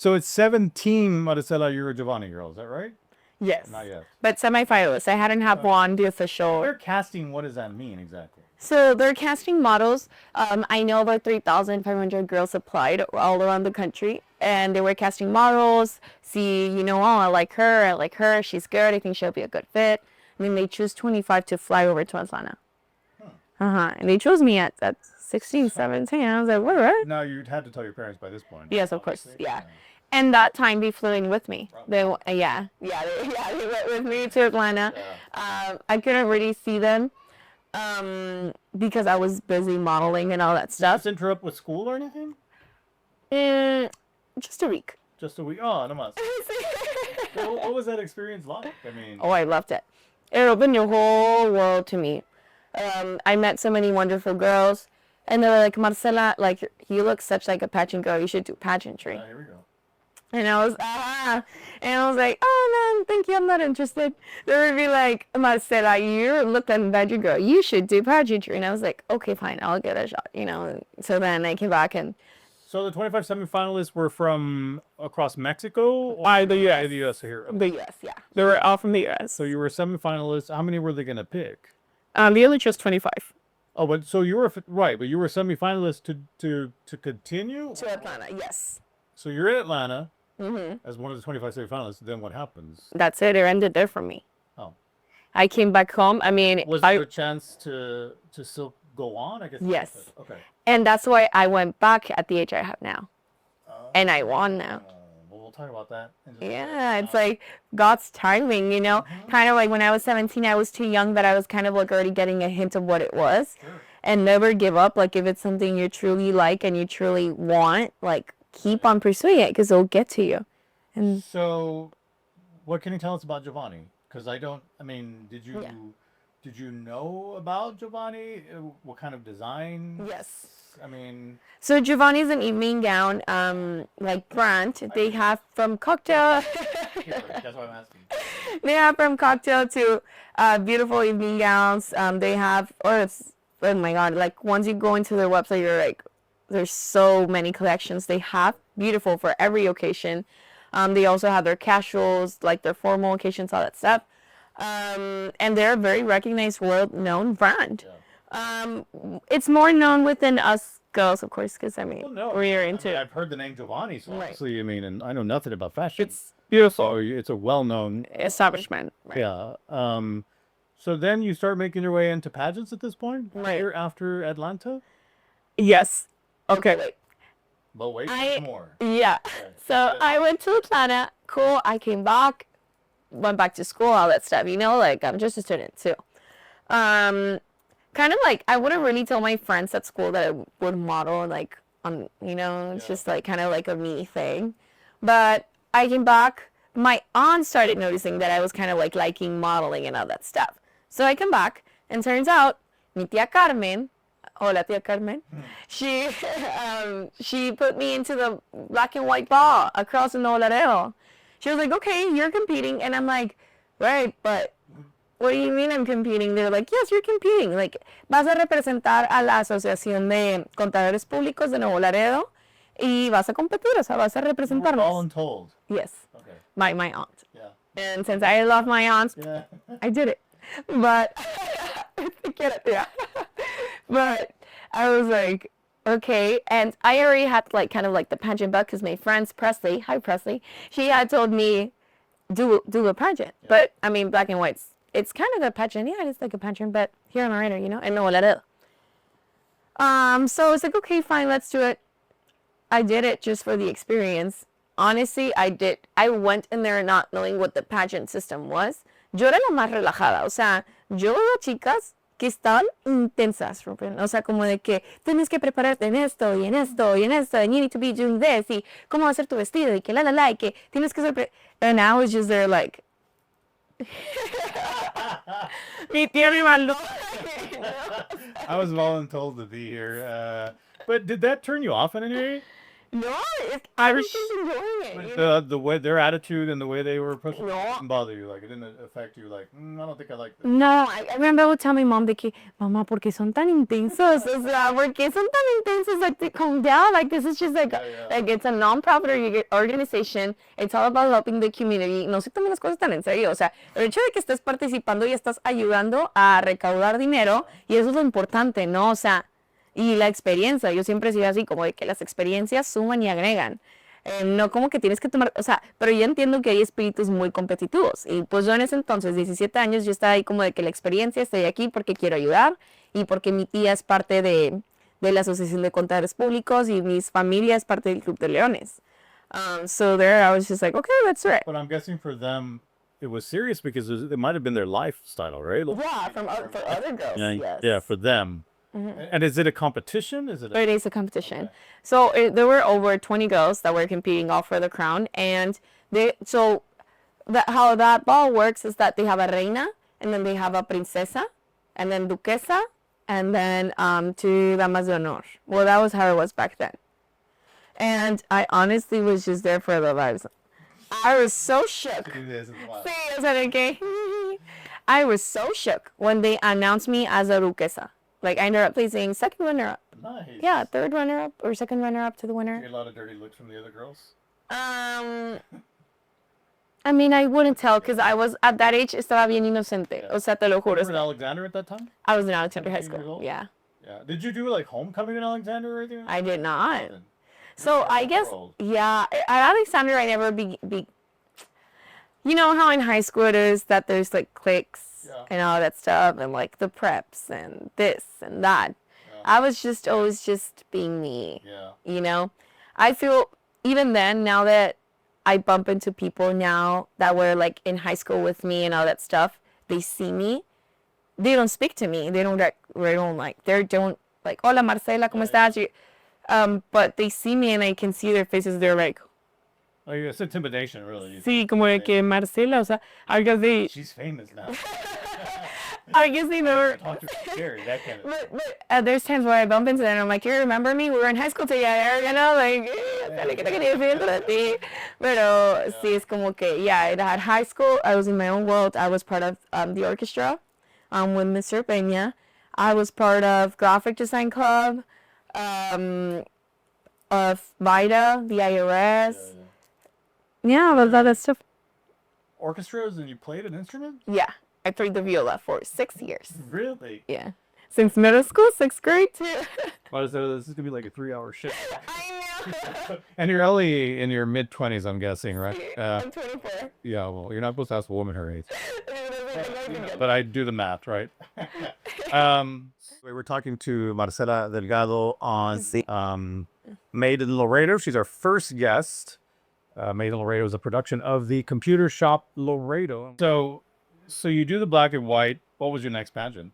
So it's 17 Marcela Euro Giovanni girls, is that right? Yes. Not yet. But semifinalists. I hadn't have won the official. They're casting, what does that mean exactly? So they're casting models. I know about 3,500 girls applied all around the country, and they were casting models. See, oh, I like her. I like her. She's good. I think she'll be a good fit. And then they choose 25 to fly over to Atlanta. And they chose me at 16, 17. I was like, what, right? Now, you'd had to tell your parents by this point. Yes, of course. Yeah. And that time they flew in with me. They they went with me to Atlanta. I couldn't really see them because I was busy modeling and all that stuff. Just interrupt with school or anything? Just a week. Just a week? Oh, no mas. What was that experience like? I mean... Oh, I loved it. It opened your whole world to me. I met so many wonderful girls, and they were like, Marcela, like, you look such like a pageant girl. You should do pageantry. Here we go. And I was like, oh, no, thank you. I'm not interested. They would be like, Marcela, you look like a pageant girl. You should do pageantry. And I was like, okay, fine. I'll give it a shot, So then I came back and... So the 25 semifinalists were from across Mexico? The U.S. The U.S. here. The U.S., yeah. They were all from the U.S. So you were semifinalists. How many were they going to pick? They only chose 25. Oh, but so you were, right, but you were semifinalists to continue? To Atlanta, yes. So you're in Atlanta as one of the 25 semifinalists. Then what happens? That's it. It ended there for me. Oh. I came back home. I mean... Was there a chance to still go on? I guess. Yes. Okay. And that's why I went back at the age I have now. And I won now. Well, we'll talk about that. Yeah, it's like God's timing, Kind of like when I was 17, I was too young, but I was kind of like already getting a hint of what it was. Sure. And never give up. Like if it's something you truly like and you truly want, like keep on pursuing it because it'll get to you. And so, what can you tell us about Giovanni? Because did you know about Giovanni? What kind of design? Yes. So Giovanni's an evening gown, like brand. They have from cocktail. That's what I'm asking. They have from cocktail to beautiful evening gowns. They have, oh my God, like once you go into their website, you're like, there's so many collections they have. Beautiful for every occasion. They also have their casuals, like their formal occasions, all that stuff. And they're a very recognized, world-known brand. Yeah. It's more known within us girls, of course, because we're into. I've heard the name Giovanni, so obviously, and I know nothing about fashion. It's beautiful. So it's a well-known establishment. Right. Yeah. So then you start making your way into pageants at this point, right? Here after Atlanta. Yes. Okay. But wait, there's more. Yeah. Okay. So I went to Atlanta. Cool. I came back. Went back to school, all that stuff, like I'm just a student too. Kind of like I wouldn't really tell my friends at school that I would model like on, it's just like kind of like a me thing. But I came back, my aunt started noticing that I was kind of like liking modeling and all that stuff. So I come back and turns out mi tía Carmen, hola tía Carmen, she put me into the black and white ball across in Laredo. She was like, okay, you're competing. And I'm like, right, but what do you mean I'm competing? They're like, yes, you're competing. Like, vas a representar a la Asociación de Contadores Públicos de Nuevo Laredo y vas a competir, o sea, vas a representarnos. All told. Yes. Okay. My aunt. Yeah. And since I love my aunts, I did it. But, but I was like, okay, and I already had like kind of like the pageant bug because my friends Presley, hi Presley, she had told me do a pageant, but black and white, it's kind of a pageant, it's like a pageant, but here in Laredo, and no Laredo. So I was like, okay, fine, let's do it. I did it just for the experience. Honestly, I went in there not knowing what the pageant system was. Yo era la más relajada, o sea, yo veo chicas que están intensas, o sea, como de que tienes que prepararte en esto y en esto y en esto, and you need to be doing this, y cómo hacer tu vestido, y que y que tienes que ser, and I was just there like, mi tía me mandó. I was voluntold to be here, but did that turn you off in any way? No, it's, I I was- was just enjoying it. you know? The way their attitude and the way they were approaching it No. didn't bother you. Like it didn't affect you. Like I don't think I like this. No, I remember I would tell my mom de que, mamá, ¿por qué son tan intensos? O sea, ¿por qué son tan intensos? Like, they calm down. Like, this is just like, like it's a non-profit organization. It's all about helping the community. No se tomen las cosas tan en serio. O sea, el hecho de que estés participando y estás ayudando a recaudar dinero, y eso es lo importante, ¿no? O sea, y la experiencia. Yo siempre he sido así, como de que las experiencias suman y agregan. No como que tienes que tomar, o sea, pero yo entiendo que hay espíritus muy competitivos. Y pues yo en ese entonces, 17 años, yo estaba ahí como de que la experiencia, estoy aquí porque quiero ayudar y porque mi tía es parte de la Asociación de Contadores Públicos y mi familia es parte del Club de Leones. So there I was just like, okay, that's right. But I'm guessing for them, it was serious because it might have been their lifestyle, right? Yeah, for other girls, Yeah, yes. yeah, for them. And is it a competition? Is it? It is a competition. So there were over 20 girls that were competing all for the crown, and how that ball works is that they have a reina, and then they have a princesa, and then duquesa, and then two damas de honor. Well, that was how it was back then. And I honestly was just there for the vibes. I was so shook. Sí, o sea, de que I was so shook when they announced me as a duquesa. Like, I ended up placing second runner-up. Nice. Yeah, third runner-up or second runner-up to the You winner. get a lot of dirty looks from the other girls. I mean, I wouldn't tell because I was, at that age, estaba bien inocente. O sea, te lo You juro. were in Alexander at that time? I was in Alexander High 17 years School. old? Yeah. Yeah. Did you do like homecoming in Alexander or anything? I did not. Nothing. So I guess, World. yeah, at Alexander, I never you know how in high school it is that there's like cliques and all that stuff and like the preps and this and that. I was just always just being me. Yeah. You know, I feel even then, now that I bump into people now that were like in high school with me and all that stuff, they see me, they don't speak to me. They don't like, hola Marcela, ¿cómo estás? But they see me and I can see their faces. They're like, Oh, yeah, it's intimidation, really. sí, como de que Marcela, o sea, I guess they, She's famous now. I guess they never. Talk to her scary, that kind of. But there's times where I bump into them and I'm like, you remember me? We were in high school together, you know, like, pero sí, es como que, yeah, at high school, I was in my own world. I was part of the orchestra with Mr. Peña. I was part of Graphic Design Club, of VITA, the IRS. Yeah, all that stuff. Orchestras and you played an instrument? Yeah, I played the viola for 6 years. Really? Yeah. Since middle school, 6th grade too. Well, so this is gonna be like a 3-hour shift. I know. And you're only in your mid-20s, I'm guessing, right? I'm 24. Yeah. Well, you're not supposed to ask a woman her age, but I do the math, right? We were talking to Marcela Delgado on Made in Laredo. She's our first guest. Made in Laredo is a production of the Computer Shop Laredo. So you do the black and white. What was your next pageant?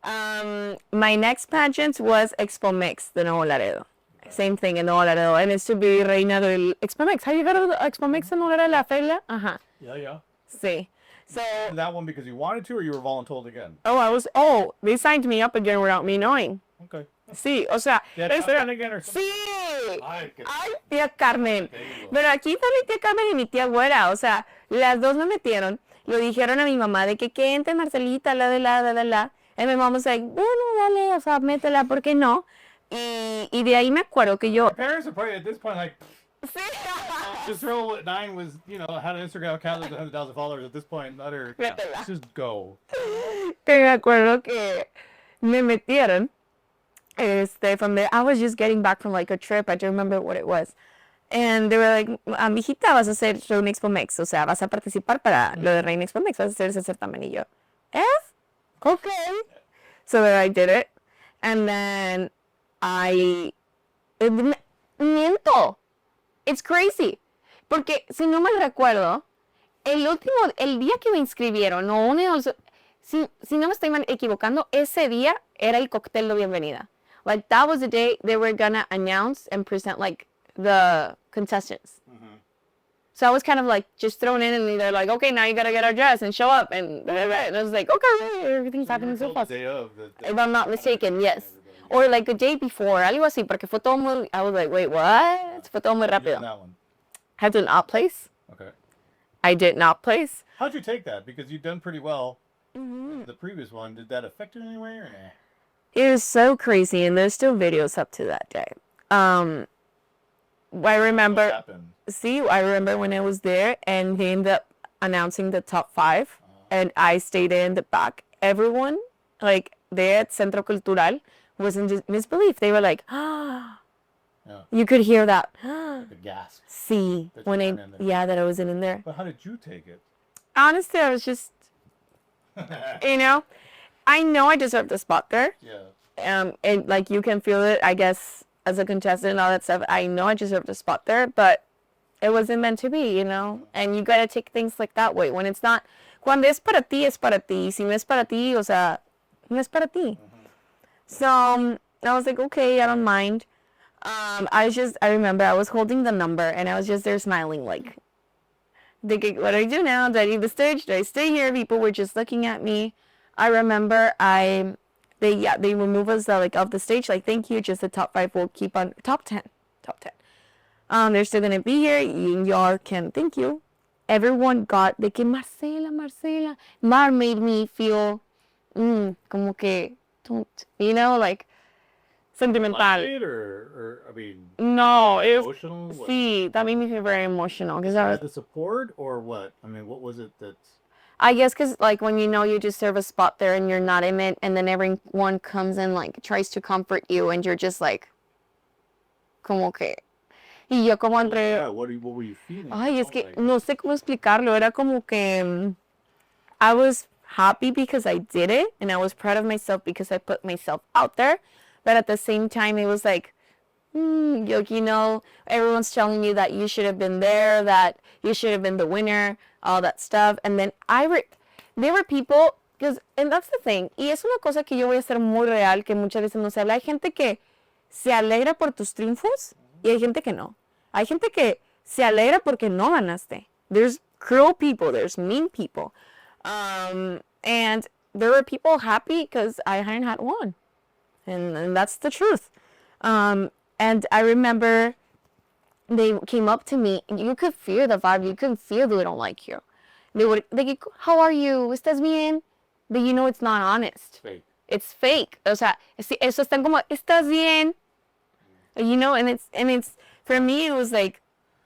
My next pageant was Expo Mix de Nuevo Laredo. Same thing in Nuevo Laredo. And it's to be reina del Expo Mix. Have you heard of the Expo Mix en Nuevo Laredo, la feria? Ajá. Yeah. Sí. So That one because you wanted to, or you were voluntold again? they signed me up again without me knowing. Okay. Sí, o sea, Yeah, again or something. sí. Ay, qué- Ay, tía Carmen. Te digo. Pero aquí está mi tía Carmen y mi tía Güera. O sea, las dos me metieron. Lo dijeron a mi mamá de que entre Marcelita, la. And my mom was like, bueno, dale, o sea, métela, ¿por qué no? Y de ahí me acuerdo que yo... Parents are probably at this point like, Sí. this girl at 9 was, had an Instagram account with 100,000 followers. At this point, let her just go. Que me acuerdo que me metieron. From there, I was just getting back from like a trip. I don't remember what it was. And they were like, mijita, vas a hacer Reina Expo Mex. O sea, vas a participar para lo de Reina Expo Mex. Vas a hacer ese certamen. Y yo, okay. So then I did it. And then miento. It's crazy. Porque, si no mal recuerdo, el día que me inscribieron, si no me estoy equivocando, ese día era el cóctel de bienvenida. Like, that was the day they were gonna announce and present, like, the contestants. Mm-hmm. So I was kind of, like, just thrown in, and they're like, okay, now you gotta get our dress and show up, and I was like, okay, everything's happening so fast. Day of, If I'm not mistaken, yes. Or like a day before, algo así, porque fue todo muy, I was like, wait, what? Fue todo muy How'd you do rápido. on that one? I did not place. Okay. I did not place. How'd you take that? Because you've done pretty well. The previous one, did that affect you in any way or nah? It was so crazy, and there's still videos up to that day. I What remember, happened? I remember when I was there, and they ended up announcing the top 5, and I stayed in the back. Everyone, like, there at Centro Cultural was in disbelief. They were like, ah. Yeah. You could hear that. Like a gasp. See, That you when weren't in there. yeah, that I wasn't in there. But how did you take it? Honestly, I was just, you know, I know I deserved a spot there. Yeah. And like you can feel it, I guess, as a contestant and all that stuff. I know I deserved a spot there, but it wasn't meant to be, you know. And you gotta take things like that way. When it's not, cuando es para ti, es para ti. Si no es para ti, o sea, no es para ti. So I was like, okay, I don't mind. I remember I was holding the number and I was just there smiling, like, thinking, what do I do now? Do I leave the stage? Do I stay here? People were just looking at me. I remember they remove us like off the stage, like, thank you, just the top 5 will keep on, top 10. They're still gonna be here, y'all can, thank you. Everyone got de que Marcela. Mar made me feel como que, you know, like, sentimental. Like or I mean, No, it was, emotional? What? see, that made me feel very emotional because I was, The support or what? I mean, what was it that? I guess because, like, when you know you deserve a spot there and you're not in it, and then everyone comes and, like, tries to comfort you, and you're just like, como que. Y yo como entre. Yeah, what were you feeling? Ay, es que Like, no sé cómo explicarlo. Era como que I was happy because I did it, and I was proud of myself because I put myself out there. But at the same time, it was like, you know, everyone's telling you that you should have been there, that you should have been the winner, all that stuff. And then there were people, and that's the thing, y es una cosa que yo voy a ser muy real, que muchas veces no se habla. Hay gente que se alegra por tus triunfos y hay gente que no. Hay gente que se alegra porque no ganaste. There's cruel people, there's mean people. And there were people happy because I hadn't had one. And that's the truth. And I remember they came up to me, and you could feel the vibe. You could feel they don't like you. They how are you? ¿Estás bien? But you know it's not honest. fake. It's fake. O sea, eso están como, ¿estás bien? You know, and it's, for me, it was like,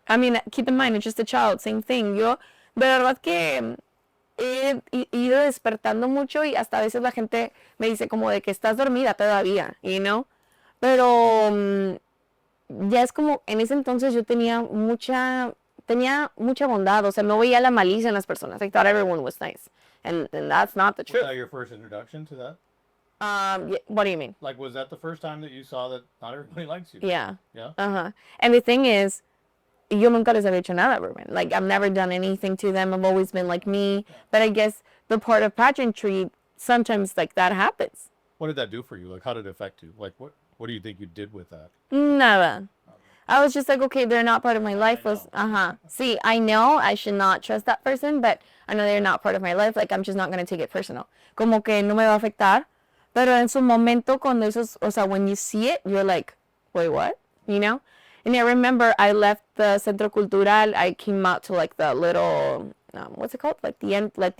I mean, keep in mind, it's just a child, same thing. Yo, de verdad que he ido despertando mucho y hasta a veces la gente me dice como de que estás dormida todavía, you know? Pero ya es como, en ese entonces yo tenía mucha bondad, o sea, no veía la malicia en las personas. I thought everyone was nice. And that's not the Was truth. that your first introduction to that? What do you mean? Like, was that the first time that you saw that not everybody likes you? Yeah. Yeah? Uh-huh. And the thing is, yo nunca les había hecho nada, Ruben. Like, I've never done anything to them. I've always been like me. But I guess the part of pageantry, sometimes like that happens. What did that do for you? Like, how did it affect you? Like, what do you think you did with that? Nada. I was just like, okay, they're not part of my life. See, I know I should not trust that person, but I know they're not part of my life. Like, I'm just not going to take it personal. Como que no me va a afectar. Pero en su momento, cuando esos, o sea, when you see it, you're like, wait, what? You know? And I remember I left the Centro Cultural. I came out to like the little, what's it called? Like the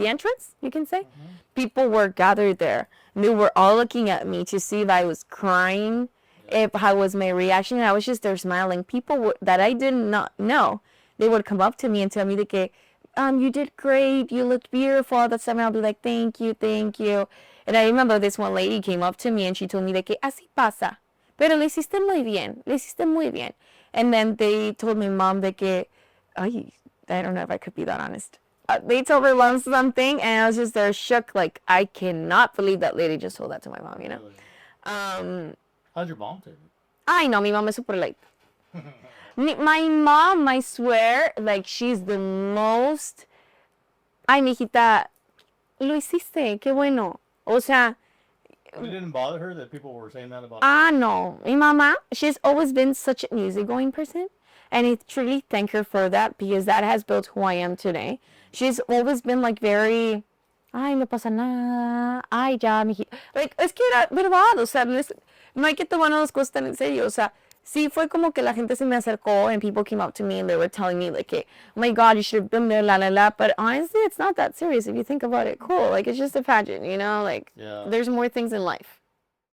entrance, you can say. Mm-hmm. People were gathered there. And they were all looking at me to see if I was crying, if how was my reaction. And I was just there smiling. People that I did not know, they would come up to me and tell me that, you did great. You looked beautiful. All that stuff. And I'll be like, thank you, thank you. And I remember this one lady came up to me and she told me que así pasa. Pero le hiciste muy bien. Le hiciste muy bien. And then they told my mom que, I don't know if I could be that honest. They told my mom something and I was just there shook. Like, I cannot believe that lady just told that to my mom, you know. Really? How'd your mom take it? I know, mi mom is super late. My mom, I swear, like, she's the most, ay, mijita, lo hiciste, qué bueno. O sea, it didn't bother her that people were saying that about no. Mi mama, she's always been such an easygoing person. And I truly thank her for that because that has built who I am today. She's always been like very, ay, no pasa nada, ay, ya, like, es que era verdad, o sea, no hay que tomar las cosas tan en serio, o sea, sí fue como que la gente se me acercó and people came up to me and they were telling me like, hey, oh my God, you should have been there, la la la, but honestly, it's not that serious if you think about it. Cool, like, it's just a pageant, you know, like, Yeah. there's more things in life.